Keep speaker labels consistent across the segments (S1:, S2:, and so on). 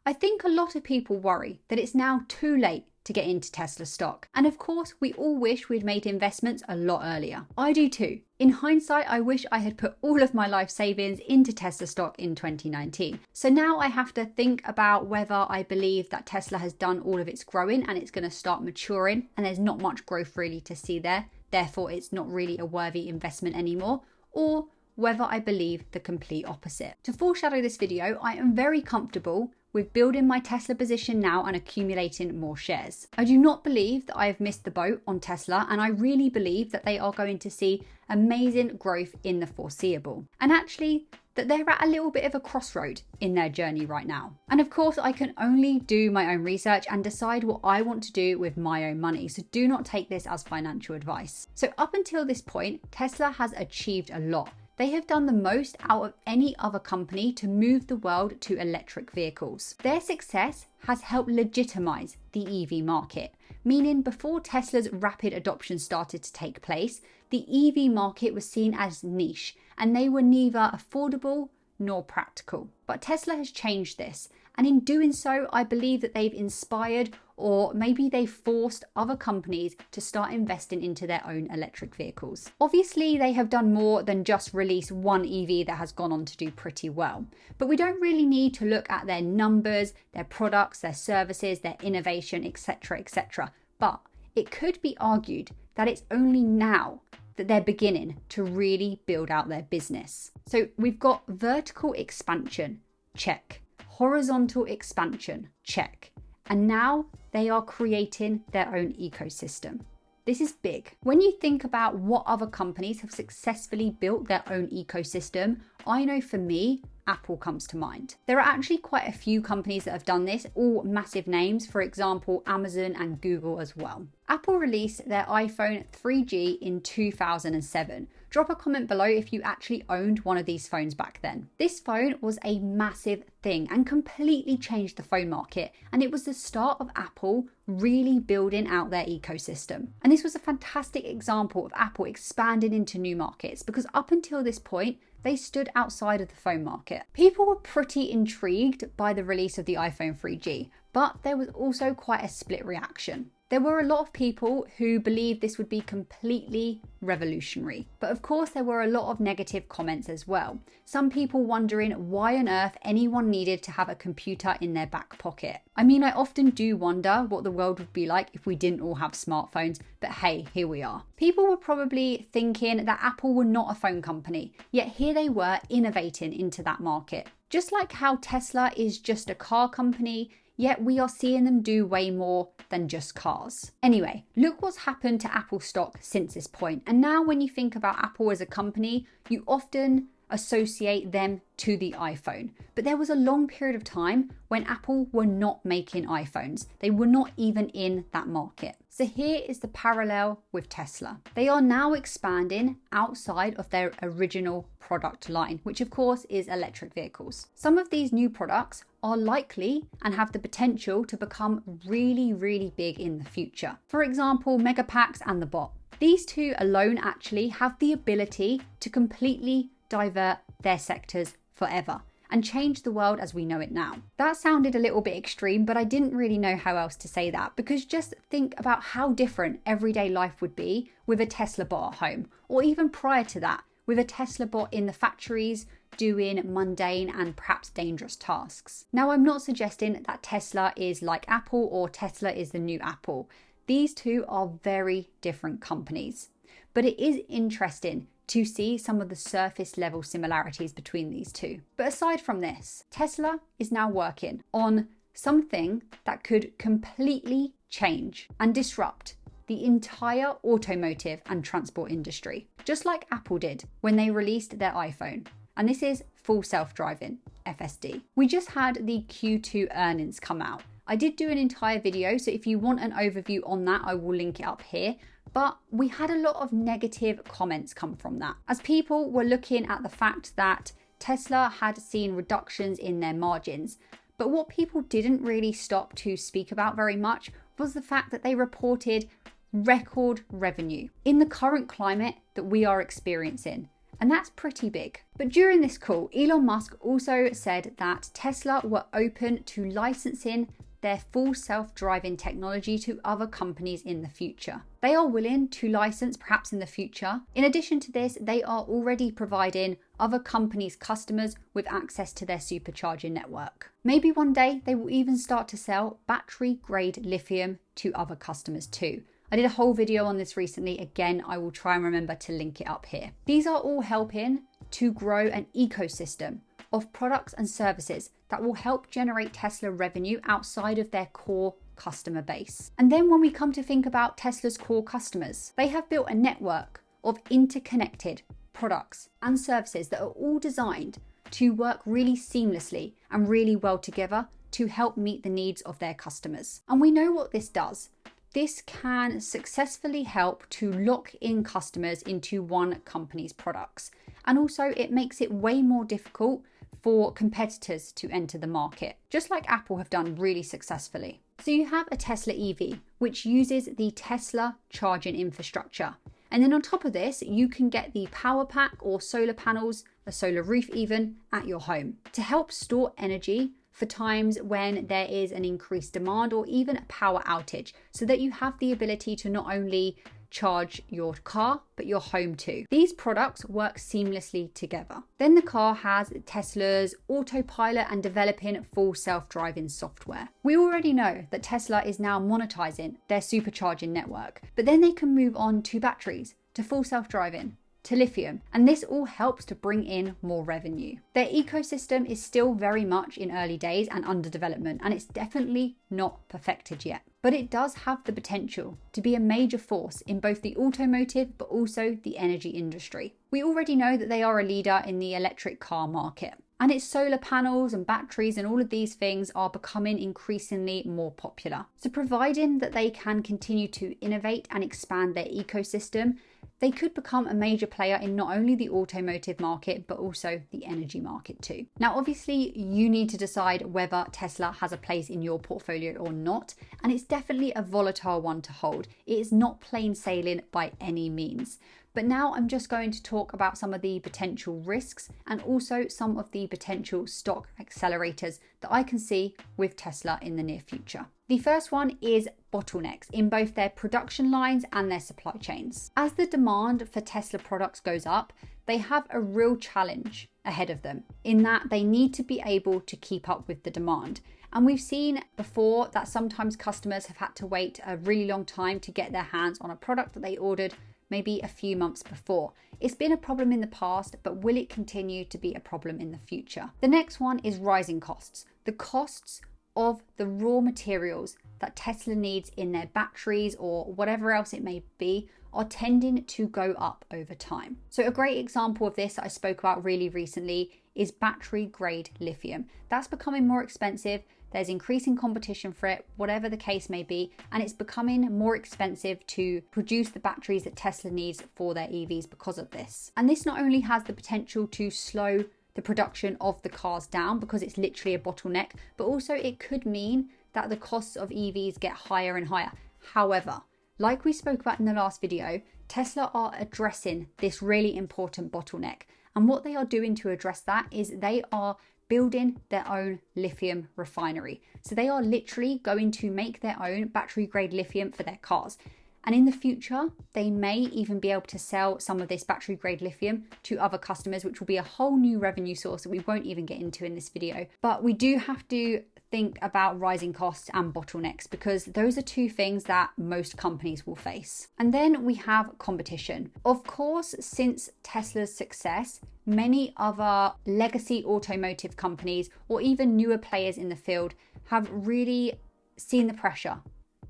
S1: I think a lot of people worry that it's now too late to get into Tesla stock. And of course, we all wish we'd made investments a lot earlier. I do too. In hindsight, I wish I had put all of my life savings into Tesla stock in 2019. So now I have to think about whether I believe that Tesla has done all of its growing and it's going to start maturing and there's not much growth really to see there. Therefore, it's not really a worthy investment anymore, or whether I believe the complete opposite. To foreshadow this video, I am very comfortable with building my Tesla position now and accumulating more shares. I do not believe that I have missed the boat on Tesla, and I really believe that they are going to see amazing growth in the foreseeable. And actually, that they're at a little bit of a crossroad in their journey right now. And of course, I can only do my own research and decide what I want to do with my own money. So do not take this as financial advice. So up until this point, Tesla has achieved a lot. They have done the most out of any other company to move the world to electric vehicles. Their success has helped legitimize the EV market, meaning before Tesla's rapid adoption started to take place, the EV market was seen as niche and they were neither affordable nor practical. But Tesla has changed this, and in doing so, I believe that they've inspired, or maybe they forced, other companies to start investing into their own electric vehicles. Obviously, they have done more than just release one EV that has gone on to do pretty well. But we don't really need to look at their numbers, their products, their services, their innovation, etc., etc. But it could be argued that it's only now that they're beginning to really build out their business. So we've got vertical expansion, check. Horizontal expansion, check. And now they are creating their own ecosystem. This is big. When you think about what other companies have successfully built their own ecosystem, I know for me, Apple comes to mind. There are actually quite a few companies that have done this, all massive names, for example, Amazon and Google as well. Apple released their iPhone 3G in 2007. Drop a comment below if you actually owned one of these phones back then. This phone was a massive thing and completely changed the phone market, and it was the start of Apple really building out their ecosystem. And this was a fantastic example of Apple expanding into new markets, because up until this point, they stood outside of the phone market. People were pretty intrigued by the release of the iPhone 3G, but there was also quite a split reaction. There were a lot of people who believed this would be completely revolutionary. But of course, there were a lot of negative comments as well. Some people wondering why on earth anyone needed to have a computer in their back pocket. I mean, I often do wonder what the world would be like if we didn't all have smartphones, but hey, here we are. People were probably thinking that Apple were not a phone company, yet here they were innovating into that market. Just like how Tesla is just a car company, yet we are seeing them do way more than just cars. Anyway, look what's happened to Apple stock since this point. And now when you think about Apple as a company, you often associate them to the iPhone. But there was a long period of time when Apple were not making iPhones. They were not even in that market. So here is the parallel with Tesla. They are now expanding outside of their original product line, which of course is electric vehicles. Some of these new products are likely and have the potential to become really, really big in the future. For example, Megapacks and the Bot. These two alone actually have the ability to completely divert their sectors forever and change the world as we know it now. That sounded a little bit extreme, but I didn't really know how else to say that, because just think about how different everyday life would be with a Tesla bot at home, or even prior to that, with a Tesla bot in the factories doing mundane and perhaps dangerous tasks. Now, I'm not suggesting that Tesla is like Apple or Tesla is the new Apple. These two are very different companies, but it is interesting to see some of the surface level similarities between these two. But aside from this, Tesla is now working on something that could completely change and disrupt the entire automotive and transport industry, just like Apple did when they released their iPhone. And this is full self-driving, FSD. We just had the Q2 earnings come out. I did do an entire video, so if you want an overview on that, I will link it up here. But we had a lot of negative comments come from that, as people were looking at the fact that Tesla had seen reductions in their margins. But what people didn't really stop to speak about very much was the fact that they reported record revenue. In the current climate that we are experiencing, And that's pretty big. But during this call, Elon Musk also said that Tesla were open to licensing their full self-driving technology to other companies in the future. They are willing to license perhaps in the future. In addition to this, they are already providing other companies' customers with access to their supercharging network. Maybe one day they will even start to sell battery-grade lithium to other customers too. I did a whole video on this recently. Again, I will try and remember to link it up here. These are all helping to grow an ecosystem of products and services that will help generate Tesla revenue outside of their core customer base. And then when we come to think about Tesla's core customers, they have built a network of interconnected products and services that are all designed to work really seamlessly and really well together to help meet the needs of their customers. And we know what this does. This can successfully help to lock in customers into one company's products. And also it makes it way more difficult for competitors to enter the market, just like Apple have done really successfully. So you have a Tesla EV, which uses the Tesla charging infrastructure. And then on top of this, you can get the power pack or solar panels, a solar roof even, at your home to help store energy for times when there is an increased demand or even a power outage, so that you have the ability to not only charge your car, but your home too. These products work seamlessly together. Then the car has Tesla's autopilot and developing full self-driving software. We already know that Tesla is now monetizing their supercharging network, but then they can move on to batteries, to full self-driving, to lithium, and this all helps to bring in more revenue. Their ecosystem is still very much in early days and under development, and it's definitely not perfected yet. But it does have the potential to be a major force in both the automotive but also the energy industry. We already know that they are a leader in the electric car market, and its solar panels and batteries and all of these things are becoming increasingly more popular. So providing that they can continue to innovate and expand their ecosystem, they could become a major player in not only the automotive market, but also the energy market too. Now, obviously, you need to decide whether Tesla has a place in your portfolio or not, and it's definitely a volatile one to hold. It is not plain sailing by any means. But now I'm just going to talk about some of the potential risks and also some of the potential stock accelerators that I can see with Tesla in the near future. The first one is bottlenecks in both their production lines and their supply chains. As the demand for Tesla products goes up, they have a real challenge ahead of them in that they need to be able to keep up with the demand. And we've seen before that sometimes customers have had to wait a really long time to get their hands on a product that they ordered maybe a few months before. It's been a problem in the past, but will it continue to be a problem in the future? The next one is rising costs. The costs of the raw materials that Tesla needs in their batteries or whatever else it may be are tending to go up over time. So a great example of this that I spoke about really recently is battery grade lithium. That's becoming more expensive. There's increasing competition for it, whatever the case may be, and it's becoming more expensive to produce the batteries that Tesla needs for their EVs because of this. And this not only has the potential to slow the production of the cars down because it's literally a bottleneck, but also it could mean that the costs of EVs get higher and higher. However, like we spoke about in the last video, Tesla are addressing this really important bottleneck. And what they are doing to address that is they are building their own lithium refinery. So they are literally going to make their own battery grade lithium for their cars. And in the future, they may even be able to sell some of this battery grade lithium to other customers, which will be a whole new revenue source that we won't even get into in this video. But we do have to think about rising costs and bottlenecks because those are two things that most companies will face. And then we have competition. Of course, since Tesla's success, many other legacy automotive companies or even newer players in the field have really seen the pressure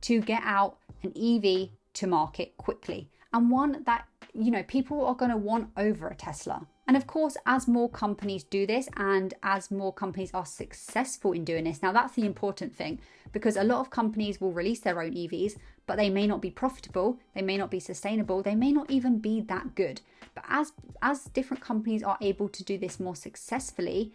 S1: to get out an EV to market quickly, and one that people are going to want over a Tesla. And of course, as more companies do this and as more companies are successful in doing this, now that's the important thing, because a lot of companies will release their own EVs, but they may not be profitable, they may not be sustainable, they may not even be that good. But as different companies are able to do this more successfully,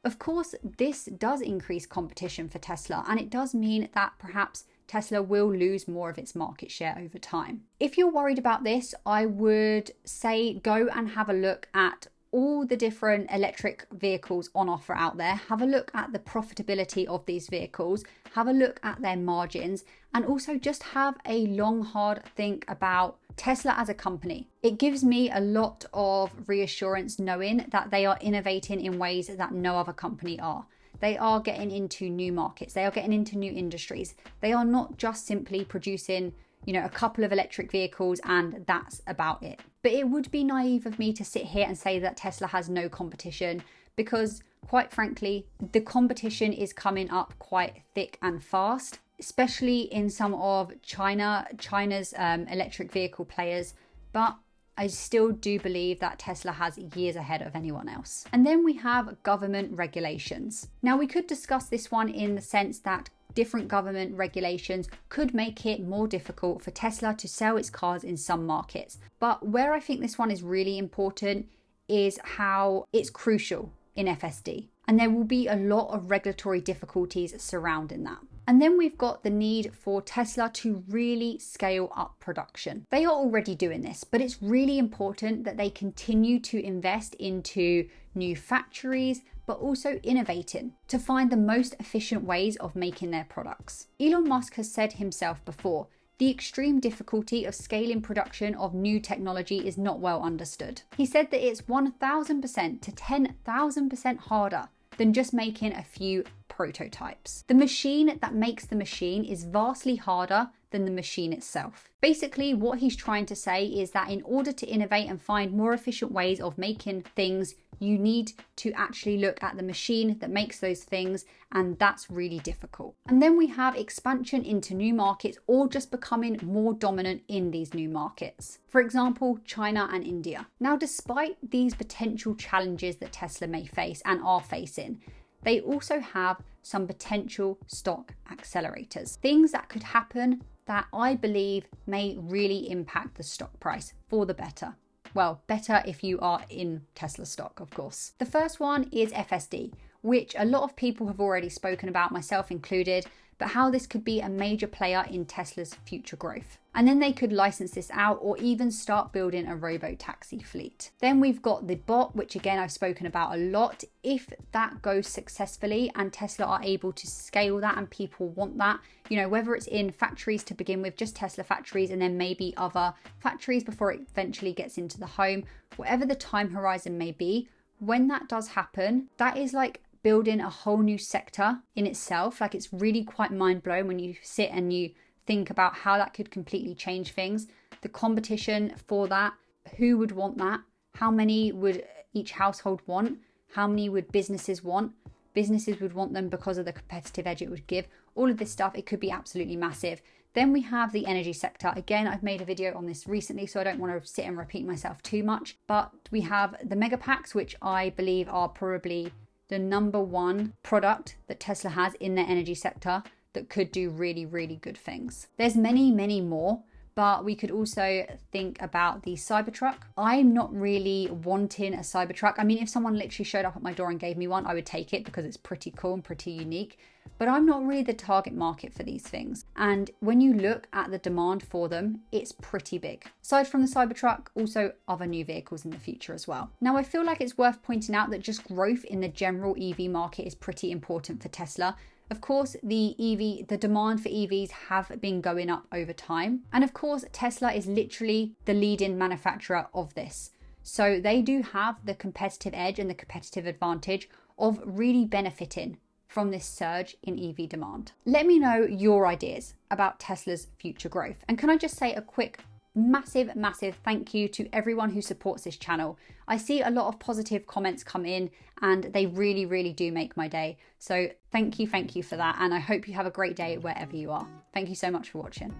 S1: of course, this does increase competition for Tesla, and it does mean that perhaps Tesla will lose more of its market share over time. If you're worried about this, I would say go and have a look at all the different electric vehicles on offer out there. Have a look at the profitability of these vehicles, have a look at their margins, and also just have a long, hard think about Tesla as a company. It gives me a lot of reassurance knowing that they are innovating in ways that no other company are. They are getting into new markets. They are getting into new industries. They are not just simply producing a couple of electric vehicles and that's about it. But it would be naive of me to sit here and say that Tesla has no competition, because quite frankly, the competition is coming up quite thick and fast, especially in some of China's electric vehicle players. But I still do believe that Tesla has years ahead of anyone else. And then we have government regulations. Now, we could discuss this one in the sense that different government regulations could make it more difficult for Tesla to sell its cars in some markets. But where I think this one is really important is how it's crucial in FSD. And there will be a lot of regulatory difficulties surrounding that. And then we've got the need for Tesla to really scale up production. They are already doing this, but it's really important that they continue to invest into new factories, but also innovating to find the most efficient ways of making their products. Elon Musk has said himself before, the extreme difficulty of scaling production of new technology is not well understood. He said that it's 1,000% to 10,000% harder than just making a few prototypes. The machine that makes the machine is vastly harder than the machine itself. Basically, what he's trying to say is that in order to innovate and find more efficient ways of making things, you need to actually look at the machine that makes those things, and that's really difficult. And then we have expansion into new markets or just becoming more dominant in these new markets. For example, China and India. Now, despite these potential challenges that Tesla may face and are facing, they also have some potential stock accelerators. Things that could happen that I believe may really impact the stock price for the better. Well, better if you are in Tesla stock, of course. The first one is FSD, which a lot of people have already spoken about, myself included, but how this could be a major player in Tesla's future growth. And then they could license this out or even start building a robo-taxi fleet. Then we've got the bot, which again, I've spoken about a lot. If that goes successfully and Tesla are able to scale that and people want that, whether it's in factories to begin with, just Tesla factories, and then maybe other factories before it eventually gets into the home, whatever the time horizon may be, when that does happen, that is like building a whole new sector in itself. Like, it's really quite mind-blowing when you sit and you think about how that could completely change things. The competition for that, who would want that? How many would each household want? How many would businesses want? Businesses would want them because of the competitive edge it would give. All of this stuff, it could be absolutely massive. Then we have the energy sector. Again, I've made a video on this recently, so I don't want to sit and repeat myself too much. But we have the mega packs, which I believe are probably the number one product that Tesla has in their energy sector that could do really, really good things. There's many, many more, but we could also think about the Cybertruck. I'm not really wanting a Cybertruck. I mean, if someone literally showed up at my door and gave me one, I would take it because it's pretty cool and pretty unique. But I'm not really the target market for these things. And when you look at the demand for them, it's pretty big. Aside from the Cybertruck, also other new vehicles in the future as well. Now, I feel like it's worth pointing out that just growth in the general EV market is pretty important for Tesla. Of course, the demand for EVs have been going up over time. And of course, Tesla is literally the leading manufacturer of this. So they do have the competitive edge and the competitive advantage of really benefiting from this surge in EV demand. Let me know your ideas about Tesla's future growth. And can I just say a quick massive thank you to everyone who supports this channel. I see a lot of positive comments come in and they really, really do make my day. So thank you for that. And I hope you have a great day wherever you are. Thank you so much for watching.